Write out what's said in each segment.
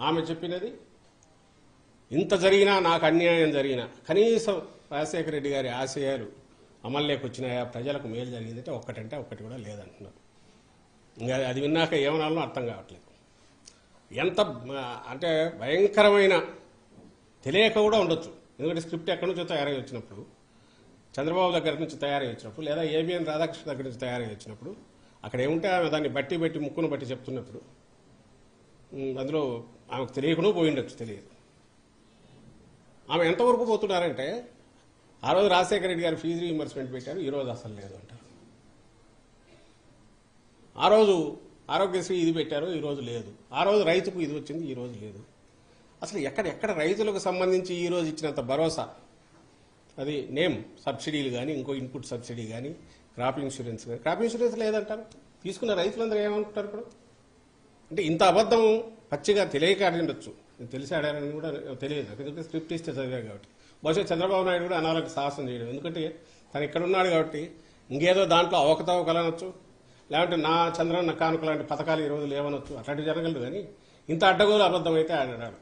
ఆమె చెప్పినది ఇంత జరిగినా నాకు అన్యాయం జరిగినా కనీసం రాజశేఖర రెడ్డి గారి ఆశయాలు అమల్లోకి వచ్చినాయా, ప్రజలకు మేలు జరిగిందంటే ఒక్కటంటే ఒక్కటి కూడా లేదంటున్నారు. ఇంకా అది విన్నాక ఏమనాలో అర్థం కావట్లేదు. ఎంత అంటే భయంకరమైన తెలియక కూడా ఉండొచ్చు. ఎందుకంటే స్క్రిప్ట్ ఎక్కడి నుంచో తయారై వచ్చినప్పుడు, చంద్రబాబు దగ్గర నుంచి తయారై వచ్చినప్పుడు, లేదా ఏబిఎన్ రాధాకృష్ణ దగ్గర నుంచి తయారై వచ్చినప్పుడు, అక్కడ ఏముంటే ఆమె దాన్ని బట్టి ముక్కును బట్టి చెప్తున్నప్పుడు అందులో ఆమెకు తెలియకుండా పోయిండొచ్చు, తెలియదు. ఆమె ఎంతవరకు పోతున్నారంటే ఆ రోజు రాజశేఖర రెడ్డి గారు ఫీజు రీయింబర్స్మెంట్ పెట్టారు, ఈరోజు అసలు లేదు అంటారు. ఆ రోజు ఆరోగ్యశ్రీ ఇది పెట్టారు, ఈరోజు లేదు. ఆ రోజు రైతుకు ఇది వచ్చింది, ఈరోజు లేదు. అసలు ఎక్కడ రైతులకు సంబంధించి ఈరోజు ఇచ్చినంత భరోసా, అది నేమ్ సబ్సిడీలు కానీ, ఇంకో ఇన్పుట్ సబ్సిడీ కానీ, క్రాప్ ఇన్సూరెన్స్ కానీ, క్రాప్ ఇన్సూరెన్స్ లేదంటారు. తీసుకున్న రైతులందరూ ఏమనుకుంటారు ఇప్పుడు? అంటే ఇంత అబద్ధం పచ్చిగా తెలియక ఉండొచ్చు, తెలిసి ఆడారని కూడా తెలియదు. ఎందుకంటే స్క్రిప్ట్ ఇస్తే చదివారు కాబట్టి. బహుశా చంద్రబాబు నాయుడు కూడా అనాలకు సాహసం చేయడం, ఎందుకంటే తను ఇక్కడ ఉన్నాడు కాబట్టి ఇంకేదో దాంట్లో అవకతవకలనొచ్చు, లేదంటే నా చంద్రన్న కానుక లాంటి పథకాలు ఈరోజు లేవనొచ్చు, అట్లాంటివి జరగలదు. కానీ ఇంత అడ్డగోలు అబద్ధం అయితే ఆడాడు.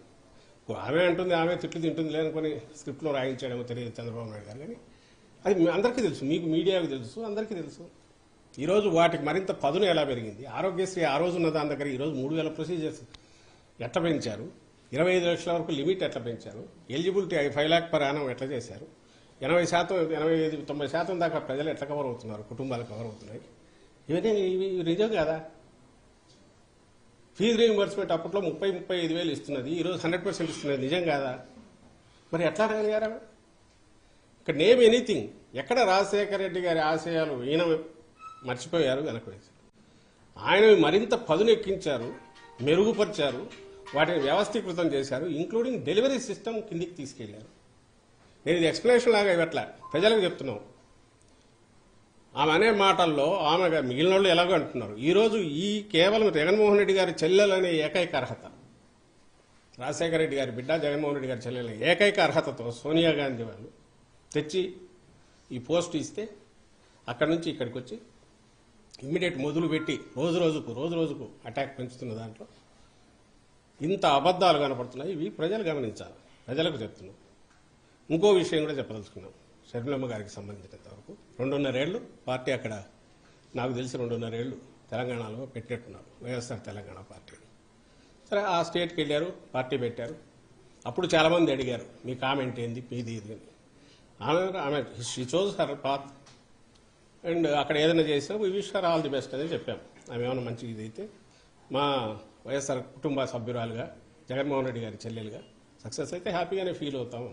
ఆమె అంటుంది, ఆమె తిట్లు తింటుంది లేనుకొని స్క్రిప్ట్లో రాయించాడేమో తెలియదు చంద్రబాబు నాయుడు గారు. కానీ అది అందరికీ తెలుసు, మీకు మీడియాకు తెలుసు, అందరికీ తెలుసు. ఈరోజు వాటికి మరింత పదును ఎలా పెరిగింది. ఆరోగ్యశ్రీ ఆ రోజు ఉన్న దాని దగ్గర ఈరోజు 3000 ప్రొసీజర్స్ ఎట్లా పెంచారు, 25 లక్షల వరకు లిమిట్ ఎట్లా పెంచారు, ఎలిజిబిలిటీ 5 lakh per annum ఎట్లా చేశారు, 80%, 85-90% దాకా ప్రజలు ఎట్లా కవర్ అవుతున్నారు, కుటుంబాలు కవర్ అవుతున్నాయి. ఇవన్నీ ఇవి నిజం కదా. ఫీజు రీయింబర్స్మెంట్ అప్పట్లో 30-35 వేలు ఇస్తున్నది, ఈరోజు 100% ఇస్తున్నది, నిజం కాదా? మరి ఎట్లా అడగలిగారా? ఇక్కడ నేమ్ ఎనీథింగ్. ఎక్కడ రాజశేఖర రెడ్డి గారి ఆశయాలు ఈయన మర్చిపోయారు, వెనక వేశారు. ఆయన మరింత పదునెక్కించారు, మెరుగుపరిచారు, వాటిని వ్యవస్థీకృతం చేశారు, ఇంక్లూడింగ్ డెలివరీ సిస్టమ్ కిందికి తీసుకెళ్లారు. నేను ఇది ఎక్స్ప్లెనేషన్ లాగా ఇవ్వట్లా, ప్రజలకు చెప్తున్నాం. ఆమె అనే మాటల్లో ఆమె మిగిలిన వాళ్ళు ఎలాగో అంటున్నారు. ఈరోజు ఈ కేవలం జగన్మోహన్ రెడ్డి గారి చెల్లెలనే ఏకైక అర్హత, రాజశేఖర రెడ్డి గారి బిడ్డ జగన్మోహన్ రెడ్డి గారి చెల్లెలనే ఏకైక అర్హతతో సోనియా గాంధీ వాళ్ళు తెచ్చి ఈ పోస్ట్ ఇస్తే అక్కడి నుంచి ఇక్కడికి వచ్చి ఇమ్మీడియట్ మొదలు పెట్టి రోజు రోజుకు అటాక్ పెంచుతున్న దాంట్లో ఇంత అబద్ధాలు కనపడుతున్నాయి. ఇవి ప్రజలు గమనించాలి, ప్రజలకు చెప్తున్నాం. ఇంకో విషయం కూడా చెప్పదలుచుకున్నాం. షర్మిలమ్మ గారికి సంబంధించినంత వరకు 2.5 ఏళ్ళు పార్టీ అక్కడ, నాకు తెలిసి 2.5 ఏళ్ళు తెలంగాణలో పెట్టినట్టున్నారు, వైఎస్ఆర్ తెలంగాణ పార్టీ. సరే, ఆ స్టేట్కి వెళ్ళారు, పార్టీ పెట్టారు. అప్పుడు చాలామంది అడిగారు, మీ కామెంట్ ఏంది, మీది ఇది అని. ఆమె she chose her path and అక్కడ ఏదైనా చేసినా we wish her all the best అని చెప్పాము. ఆమె ఏమైనా మంచి ఇదైతే మా వైఎస్ఆర్ కుటుంబ సభ్యురాలుగా, జగన్మోహన్ రెడ్డి గారి చెల్లెలుగా సక్సెస్ అయితే హ్యాపీగానే ఫీల్ అవుతాము.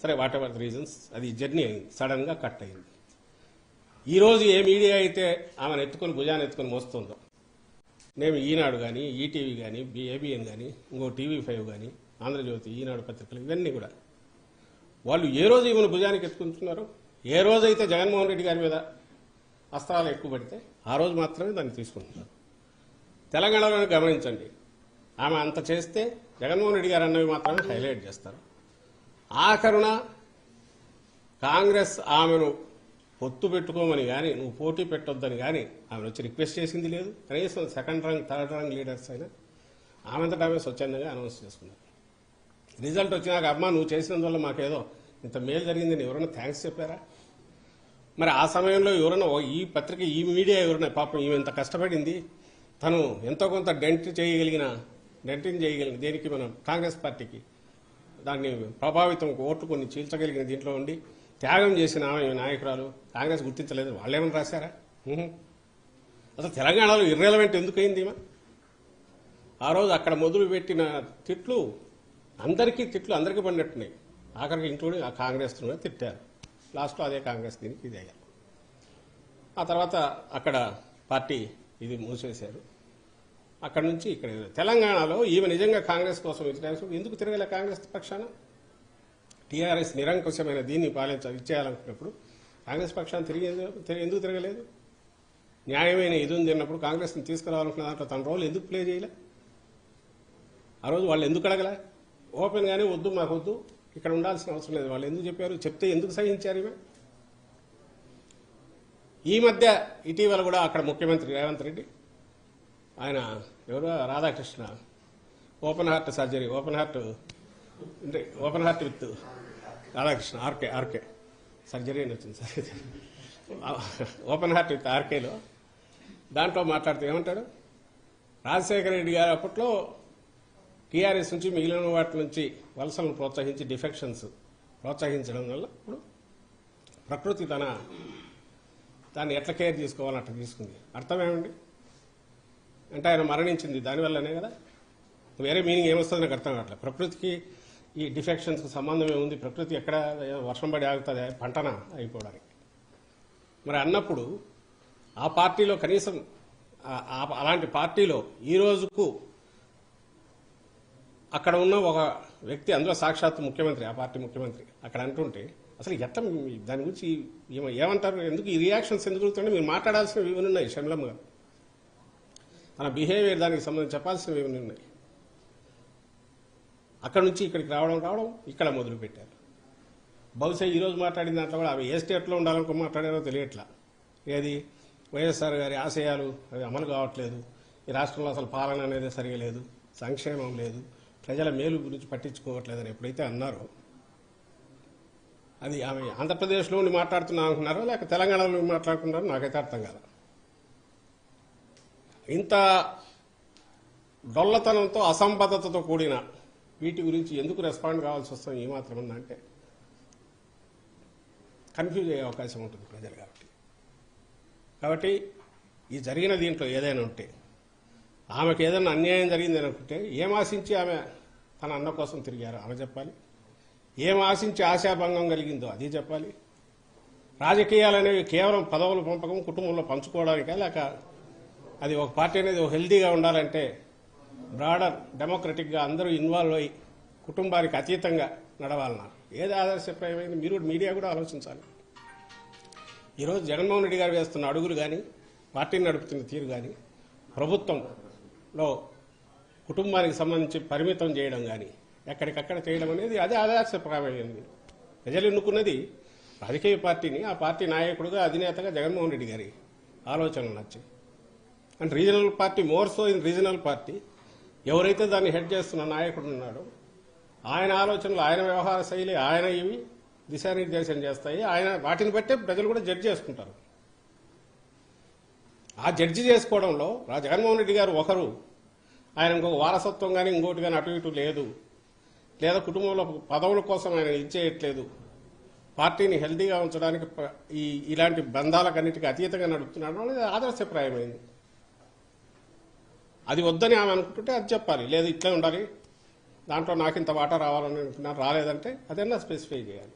సరే, వాట్ ఎవర్ ద రీజన్స్, అది జర్నీ అయింది, సడన్గా కట్ అయింది. ఈరోజు ఏ మీడియా అయితే ఆమెను ఎత్తుకొని భుజాన్ని ఎత్తుకొని మోస్తుందో, నేను ఈనాడు కానీ, ఈటీవీ కానీ, ఏబిఎన్ కానీ, ఇంకో TV5 కానీ, ఆంధ్రజ్యోతి, ఈనాడు పత్రికలు, ఇవన్నీ కూడా వాళ్ళు ఏ రోజు ఈమెను భుజానికి ఎత్తుకుంటున్నారు, ఏ రోజైతే జగన్మోహన్ రెడ్డి గారి మీద అస్త్రాలు ఎక్కువ పడితే ఆ రోజు మాత్రమే దాన్ని తీసుకుంటున్నారు. తెలంగాణలో గమనించండి, ఆమె అంత చేస్తే జగన్మోహన్ రెడ్డి గారు అన్నవి మాత్రమే హైలైట్ చేస్తారు. ఆఖరున కాంగ్రెస్ ఆమెను పొత్తు పెట్టుకోమని కానీ, నువ్వు పోటీ పెట్టొద్దని కానీ ఆమెను వచ్చి రిక్వెస్ట్ చేసింది లేదు. కనీసం 2nd రంగ్ 3rd రంగ్ లీడర్స్ అయినా ఆమెంతటా ఆమె స్వచ్ఛందంగా అనౌన్స్ చేసుకున్నారు. రిజల్ట్ వచ్చినాక, అమ్మా నువ్వు చేసినందువల్ల మాకేదో ఇంత మేలు జరిగిందని ఎవరైనా థ్యాంక్స్ చెప్పారా? మరి ఆ సమయంలో ఎవరైనా ఈ పత్రిక, ఈ మీడియా ఎవరైనా పాపం ఈమె ఇంత కష్టపడింది, తను ఎంతో కొంత డెంటింగ్ చేయగలిగిన దేనికి మనం కాంగ్రెస్ పార్టీకి దాన్ని ప్రభావితం ఓట్లు కొన్ని చీల్చగలిగిన దీంట్లో ఉండి త్యాగం చేసిన ఆమె నాయకురాలు కాంగ్రెస్ గుర్తించలేదు. వాళ్ళేమని రాశారా? అసలు తెలంగాణలో ఇర్రెలవెంట్ ఎందుకు అయింది ఈమె? ఆ రోజు అక్కడ మొదలు పెట్టిన తిట్లు అందరికీ పడినట్టున్నాయి. ఆఖరికి ఇంక్లూడింగ్ ఆ కాంగ్రెస్ తిట్టారు. లాస్ట్లో అదే కాంగ్రెస్ దీనికి ఇది అయ్యారు. ఆ తర్వాత అక్కడ పార్టీ ఇది మూసేశారు. అక్కడి నుంచి ఇక్కడ తెలంగాణలో ఈమె నిజంగా కాంగ్రెస్ కోసం ఎందుకు తిరగలే? కాంగ్రెస్ పక్షాన టీఆర్ఎస్ నిరంకుశమైన దీన్ని ఇచ్చేయాలనుకున్నప్పుడు కాంగ్రెస్ పక్షాన్ని ఎందుకు తిరగలేదు? న్యాయమైన ఇది ఉంది అన్నప్పుడు కాంగ్రెస్ని తీసుకురావాలనుకున్న దాంట్లో తన రోల్ ఎందుకు ప్లే చేయలే? ఆ రోజు వాళ్ళు ఎందుకు అడగలే? ఓపెన్గానే వద్దు, మాకు వద్దు, ఇక్కడ ఉండాల్సిన అవసరం లేదు వాళ్ళు ఎందుకు చెప్పారు? చెప్తే ఎందుకు సహించారు ఈమె? ఈ మధ్య ఇటీవల కూడా అక్కడ ముఖ్యమంత్రి రేవంత్ రెడ్డి, ఆయన ఎవరో Radhakrishna open heart surgery, open heart అంటే open heart with Radhakrishna RK surgery అని వచ్చింది సార్. ఓపెన్ హార్ట్ విత్ ఆర్కేలో దాంట్లో మాట్లాడితే ఏమంటాడు, రాజశేఖర రెడ్డి గారు అప్పట్లో టీఆర్ఎస్ నుంచి మిగిలిన వాటి నుంచి వలసలను ప్రోత్సహించి డిఫెక్షన్స్ ప్రోత్సహించడం వల్ల ఇప్పుడు ప్రకృతి దాన్ని ఎట్లా కేర్ చేసుకోవాలని అట్లా తీసుకుంది. అర్థమేమండి అంటే ఆయన మరణించింది దానివల్లనే కదా, వేరే మీనింగ్ ఏమొస్తుంది నాకు అర్థం కావట్లేదు. ప్రకృతికి ఈ డిఫెక్షన్స్కి సంబంధం ఏముంది, ప్రకృతి ఎక్కడ వర్షం పడి ఆగుతుంది పంటన అయిపోవడానికి. మరి అన్నప్పుడు ఆ పార్టీలో కనీసం అలాంటి పార్టీలో ఈ రోజుకు అక్కడ ఉన్న ఒక వ్యక్తి, అందులో సాక్షాత్తు ముఖ్యమంత్రి, ఆ పార్టీ ముఖ్యమంత్రి అక్కడ అంటుంటే అసలు ఎట్లా దాని గురించి ఏమంటారు, ఎందుకు ఈ రియాక్షన్స్ ఎందుకు జరుగుతుంటే మీరు మాట్లాడాల్సినవి ఇవన్నీ ఉన్నాయి. షమ్లమ్మ గారు తన బిహేవియర్ దానికి సంబంధించి చెప్పాల్సినవి ఇవన్నీ ఉన్నాయి. అక్కడ నుంచి ఇక్కడికి రావడం ఇక్కడ మొదలుపెట్టారు. బహుశా ఈరోజు మాట్లాడిన దాంట్లో కూడా అవి ఏ స్టేట్లో ఉండాలనుకో మాట్లాడారో తెలియట్లా. ఏది వైఎస్ఆర్ గారి ఆశయాలు అవి అమలు కావట్లేదు, ఈ రాష్ట్రంలో అసలు పాలన అనేది సరిగా లేదు, సంక్షేమం లేదు, ప్రజల మేలు గురించి పట్టించుకోవట్లేదని ఎప్పుడైతే అన్నారో అది ఆమె ఆంధ్రప్రదేశ్లో ఉండి మాట్లాడుతున్నా అనుకున్నారో లేక తెలంగాణలో మాట్లాడుకున్నారో నాకైతే అర్థం కాదు. ఇంత డొల్లతనంతో అసంబద్ధతతో కూడిన వీటి గురించి ఎందుకు రెస్పాండ్ కావాల్సి వస్తాం ఏమాత్రం ఉందంటే కన్ఫ్యూజ్ అయ్యే అవకాశం ఉంటుంది ప్రజలు. కాబట్టి ఈ జరిగిన దీంట్లో ఏదైనా ఉంటే ఆమెకు ఏదైనా అన్యాయం జరిగింది అనుకుంటే ఏం ఆశించి ఆమె తన అన్న కోసం తిరిగారో ఆమె చెప్పాలి, ఏం ఆశించి ఆశాభంగం కలిగిందో అది చెప్పాలి. రాజకీయాలనేవి కేవలం పదవుల పంపకం కుటుంబంలో పంచుకోవడానికా, లేక అది ఒక పార్టీ అనేది హెల్దీగా ఉండాలంటే బ్రాడర్ డెమోక్రటిక్గా అందరూ ఇన్వాల్వ్ అయ్యి కుటుంబానికి అతీతంగా నడవాలన్నా ఏది ఆదర్శప్రాయమైంది మీరు మీడియా కూడా ఆలోచించాలి. ఈరోజు జగన్మోహన్ రెడ్డి గారు వేస్తున్న అడుగులు కానీ, పార్టీని నడుపుతున్న తీరు కానీ, ప్రభుత్వంలో కుటుంబానికి సంబంధించి పరిమితం చేయడం కానీ, ఎక్కడికక్కడ చేయడం అనేది అదే ఆదర్శప్రాయమైంది. ప్రజలు ఎన్నుకున్నది రాజకీయ పార్టీని, ఆ పార్టీ నాయకుడిగా అధినేతగా జగన్మోహన్ రెడ్డి గారి ఆలోచనలు నచ్చాయి. And regional party more so in regional party ఎవరైతే దాన్ని హెడ్ చేస్తున్న నాయకుడు ఉన్నాడో ఆయన ఆలోచనలు, ఆయన వ్యవహార శైలి, ఆయన ఇవి దిశానిర్దేశం చేస్తాయి. ఆయన వాటిని బట్టే ప్రజలు కూడా జడ్జి చేసుకుంటారు. ఆ జడ్జి చేసుకోవడంలో జగన్మోహన్ రెడ్డి గారు ఒకరు, ఆయన ఇంకొక వారసత్వం కానీ ఇంకోటి కానీ అటు ఇటు లేదు, లేదా కుటుంబంలో పదవుల కోసం ఆయన ఇచ్చేయట్లేదు, పార్టీని హెల్దీగా ఉంచడానికి ఇలాంటి బంధాలకన్నిటికీ అతీతంగా నడుపుతున్నాడు అనేది ఆదర్శప్రాయమైంది. అది వద్దని ఆమె అనుకుంటుంటే అది చెప్పాలి, లేదు ఇట్లే ఉండాలి, దాంట్లో నాకు ఇంత వాటా రావాలని అనుకున్నారు, రాలేదంటే అదన్నా స్పెసిఫై చేయాలి.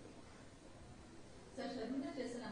సార్ షర్మిల చేసిన